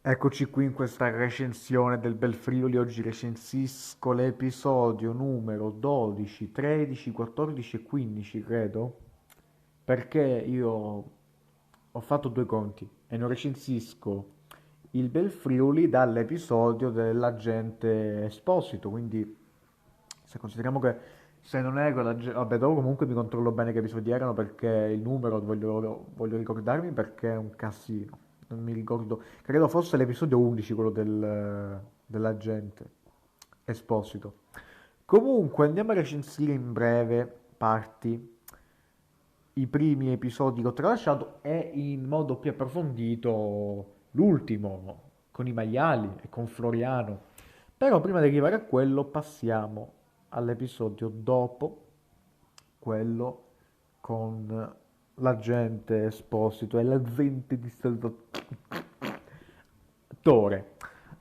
Eccoci qui in questa recensione del Belfriuli. Oggi recensisco l'episodio numero 12, 13, 14 e 15, credo, perché io ho fatto due conti e non recensisco il Belfriuli dall'episodio dell'agente Esposito, quindi se consideriamo che se non erro, vabbè, dopo comunque mi controllo bene che episodi erano perché il numero voglio ricordarmi perché è un casino. Non mi ricordo. Credo fosse l'episodio 11, quello dell'agente Esposito. Comunque andiamo a recensire in breve parti i primi episodi che ho tralasciato e in modo più approfondito l'ultimo con i maiali e con Floriano. Però prima di arrivare a quello passiamo all'episodio dopo, quello con l'agente Esposito e l'agente di Salvatore.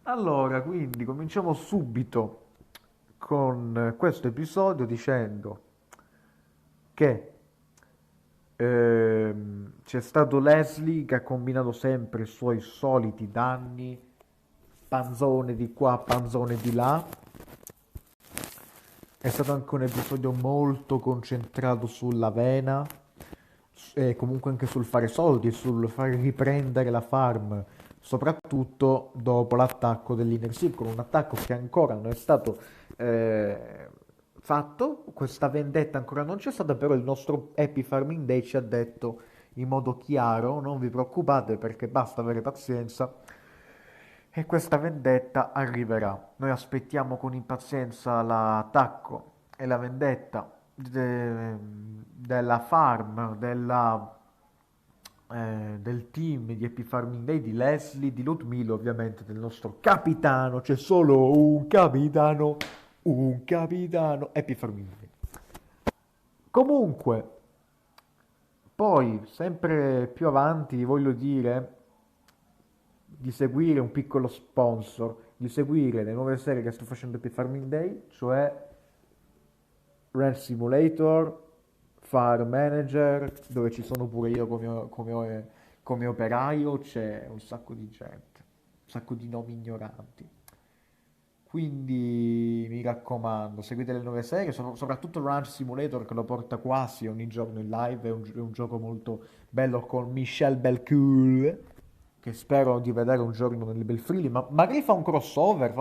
Allora, quindi cominciamo subito con questo episodio dicendo che c'è stato Leslie che ha combinato sempre i suoi soliti danni, panzone di qua, panzone di là. È stato anche un episodio molto concentrato sulla vena e comunque anche sul fare soldi, sul fare riprendere la farm, soprattutto dopo l'attacco dell'Inner Circle, un attacco che ancora non è stato eh, fatto, questa vendetta ancora non c'è stata, però il nostro Happy Farming Day ci ha detto in modo chiaro, non vi preoccupate perché basta avere pazienza e questa vendetta arriverà. Noi aspettiamo con impazienza l'attacco e la vendetta della farm, del team di Happy Farming Day, di Leslie, di Ludmilla, ovviamente del nostro capitano. C'è solo un capitano, Happy Farming Day. Comunque, poi, sempre più avanti, vi voglio dire di seguire un piccolo sponsor, di seguire le nuove serie che sto facendo per Farming Day, cioè Ranch Simulator, Farm Manager, dove ci sono pure io come operaio, c'è un sacco di gente, un sacco di nomi ignoranti. Quindi mi raccomando, seguite le nuove serie, soprattutto Ranch Simulator che lo porta quasi ogni giorno in live, è un gioco molto bello con Michel Belcool, che spero di vedere un giorno nel Belfrili, ma magari fa un crossover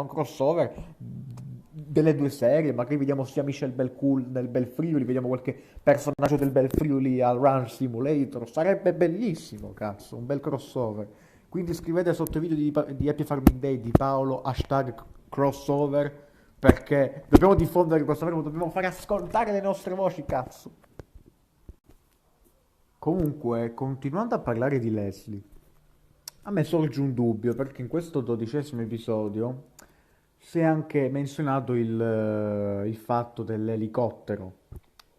delle due serie, magari vediamo sia Michel Belcool nel Belfriuli, vediamo qualche personaggio del Belfriuli al Ranch Simulator, sarebbe bellissimo, cazzo, un bel crossover. Quindi scrivete sotto i video di Happy Farming Day di Paolo, hashtag crossover, perché dobbiamo diffondere questo verbo, dobbiamo fare ascoltare le nostre voci, cazzo. Comunque, continuando a parlare di Leslie, a me sorge un dubbio, perché in questo 12° episodio si è anche menzionato il fatto dell'elicottero,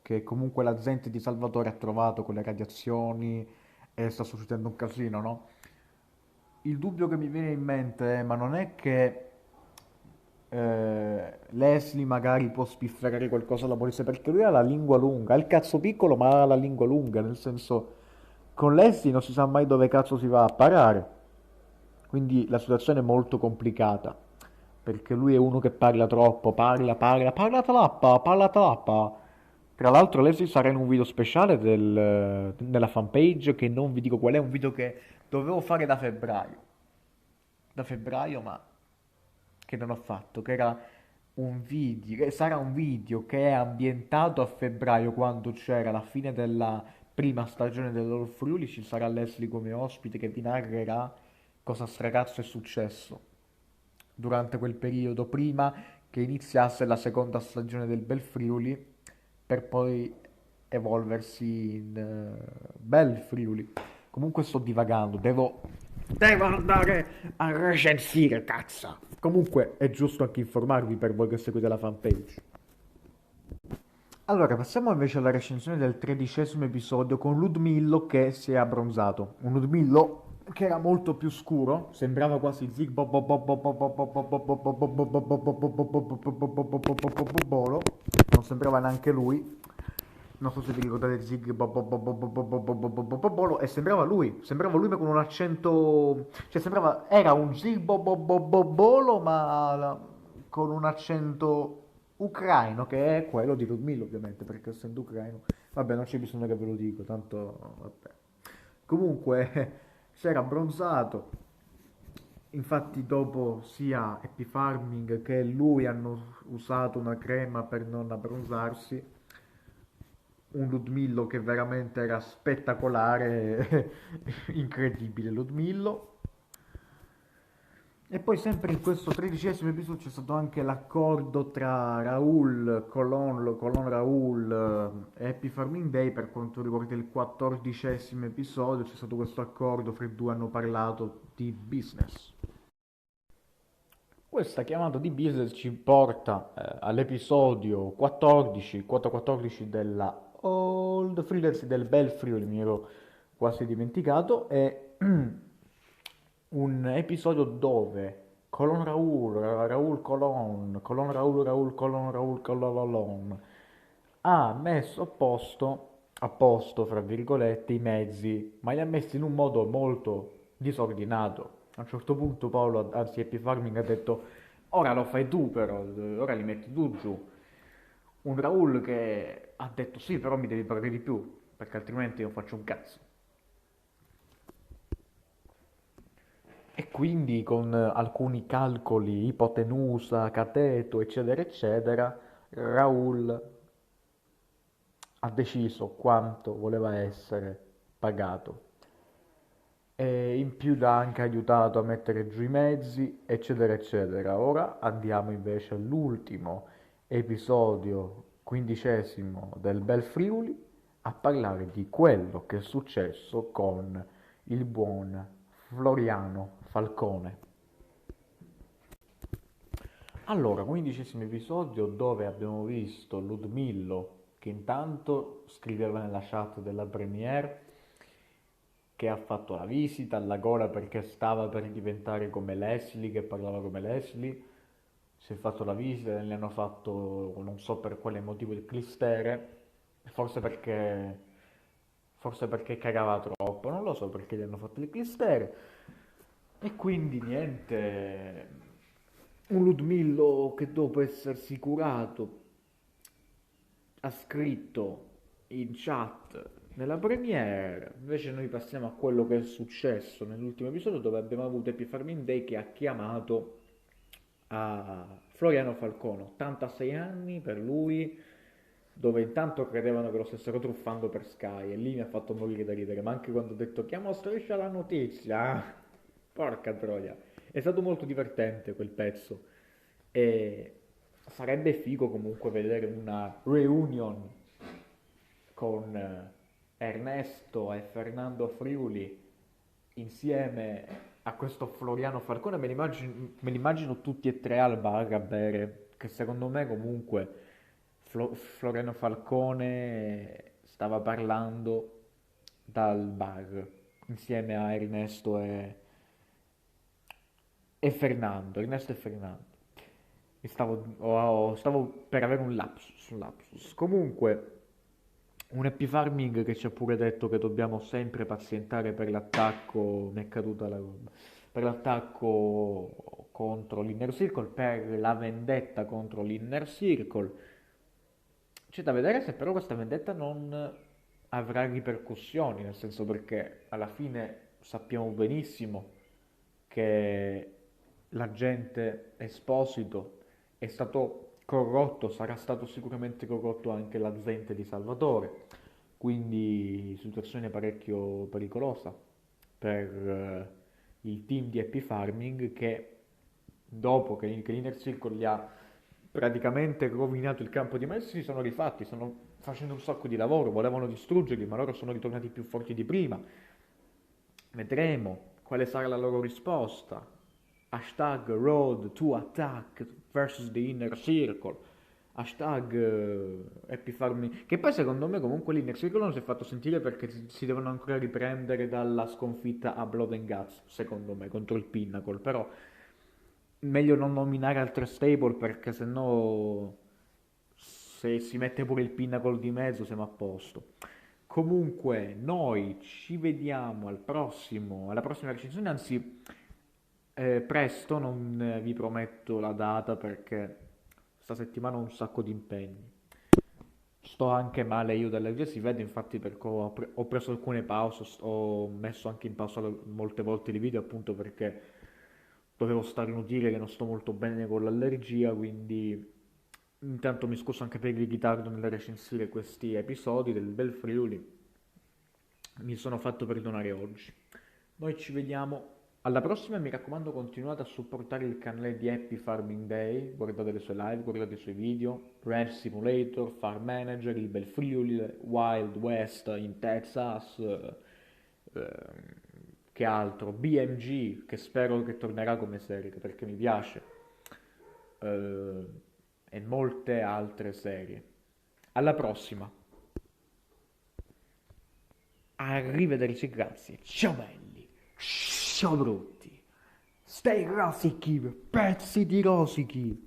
che comunque l'azienda di Salvatore ha trovato con le radiazioni e sta succedendo un casino, no? Il dubbio che mi viene in mente è, ma non è che Leslie magari può spifferare qualcosa alla polizia perché lui ha la lingua lunga, ha il cazzo piccolo ma ha la lingua lunga, nel senso con Leslie non si sa mai dove cazzo si va a parare, quindi la situazione è molto complicata perché lui è uno che parla troppo, parla trappa. Tra l'altro Leslie sarà in un video speciale nella fanpage che non vi dico qual è, un video che dovevo fare da febbraio ma che non ho fatto, che era un video, che sarà un video che è ambientato a febbraio quando c'era la fine della prima stagione dell'All Friuli, ci sarà Leslie come ospite che vi narrerà cosa stracazzo è successo durante quel periodo prima che iniziasse la seconda stagione del Bel Friuli per poi evolversi in Bel Friuli. Comunque sto divagando, devo andare a recensire, cazzo. Comunque è giusto anche informarvi per voi che seguite la fanpage. Allora, passiamo invece alla recensione del 13° episodio con Ludmillo che si è abbronzato. Un Ludmillo che era molto più scuro, sembrava quasi Zig Bolo, non sembrava neanche lui. non so se vi ricordate Zig Bolo, e sembrava lui ma con un accento, cioè sembrava, era un Zig Bolo ma con un accento ucraino, che è quello di Ludmilla ovviamente, perché essendo ucraino, vabbè non c'è bisogno che ve lo dico, tanto, vabbè. Comunque, si era abbronzato, infatti dopo sia Happy Farming che lui hanno usato una crema per non abbronzarsi, un Ludmillo che veramente era spettacolare, incredibile Ludmillo. E poi sempre in questo 13° episodio c'è stato anche l'accordo tra Raul, Colon Raul e Happy Farming Day per quanto riguarda il 14° episodio, c'è stato questo accordo, fra i due hanno parlato di business. Questa chiamata di business ci porta all'episodio 14, quota 14 della Old Freelance del Bel Friuli, mi ero quasi dimenticato, è un episodio dove Colon Raul, Raul Colon, Colon Raul, Raul Colon, Raul Colon ha messo a posto, fra virgolette, i mezzi, ma li ha messi in un modo molto disordinato. A un certo punto Paolo, anzi Happy Farming, ha detto, ora lo fai tu però, ora li metti tu giù. Un Raul che ha detto sì, però mi devi pagare di più, perché altrimenti non faccio un cazzo. E quindi con alcuni calcoli, ipotenusa, cateto, eccetera, eccetera, Raul ha deciso quanto voleva essere pagato. E in più l'ha anche aiutato a mettere giù i mezzi, eccetera, eccetera. Ora andiamo invece all'ultimo episodio, 15° del Bel Friuli, a parlare di quello che è successo con il buon Floriano Falcone. Allora, 15° episodio dove abbiamo visto Ludmillo che intanto scriveva nella chat della premiere che ha fatto la visita alla gola perché stava per diventare come Leslie, che parlava come Leslie. Si è fatto la visita e le hanno fatto, non so per quale motivo, il clistere. Forse perché, forse perché cagava troppo, non lo so perché gli hanno fatto il clistere. E quindi niente, un Ludmillo che dopo essersi curato ha scritto in chat nella premiere, invece noi passiamo a quello che è successo nell'ultimo episodio dove abbiamo avuto Happy Farming Day che ha chiamato a Floriano Falcone, 86 anni per lui, dove intanto credevano che lo stessero truffando per Sky e lì mi ha fatto morire da ridere, ma anche quando ho detto chiamo Striscia la notizia, porca troia, è stato molto divertente quel pezzo e sarebbe figo comunque vedere una reunion con Ernesto e Fernando Friuli insieme a questo Floriano Falcone, me li immagino tutti e tre al bar a bere, che secondo me comunque Floriano Falcone stava parlando dal bar insieme a Ernesto e Fernando. Stavo per avere un lapsus. Comunque, un Happy Farming che ci ha pure detto che dobbiamo sempre pazientare per l'attacco, mi è caduta la roba, per l'attacco contro l'Inner Circle, per la vendetta contro l'Inner Circle. C'è da vedere se però questa vendetta non avrà ripercussioni, nel senso perché alla fine sappiamo benissimo che l'agente Esposito è stato corrotto, sarà stato sicuramente corrotto anche l'agente di Salvatore, quindi situazione parecchio pericolosa per il team di Happy Farming che dopo che l'Inner Circle gli ha praticamente rovinato il campo di Messi si sono rifatti, stanno facendo un sacco di lavoro, volevano distruggerli ma loro sono ritornati più forti di prima. Vedremo quale sarà la loro risposta. Hashtag Road to Attack versus the Inner Circle. Hashtag Happy Farming. Che poi secondo me comunque l'Inner Circle non si è fatto sentire perché si devono ancora riprendere dalla sconfitta a Blood and Guts, secondo me, contro il Pinnacle. Però meglio non nominare altre stable perché sennò se si mette pure il Pinnacle di mezzo siamo a posto. Comunque, noi ci vediamo alla prossima recensione, anzi, presto, non vi prometto la data perché sta settimana ho un sacco di impegni. Sto anche male io dall'allergia, si vede infatti perché ho preso alcune pause, ho messo anche in pausa molte volte i video appunto perché dovevo starnutire che non sto molto bene con l'allergia, quindi intanto mi scuso anche per il ritardo nel recensire questi episodi del Bel Friuli, mi sono fatto perdonare oggi. Noi ci vediamo alla prossima e mi raccomando continuate a supportare il canale di Happy Farming Day, guardate le sue live, guardate i suoi video, Ranch Simulator, Farm Manager, il Bel Friuli, Wild West in Texas, che altro, BMG che spero che tornerà come serie perché mi piace, eh, e molte altre serie. Alla prossima, arrivederci, grazie, ciao belli, ciao brutti, stay rosichi, pezzi di rosichi.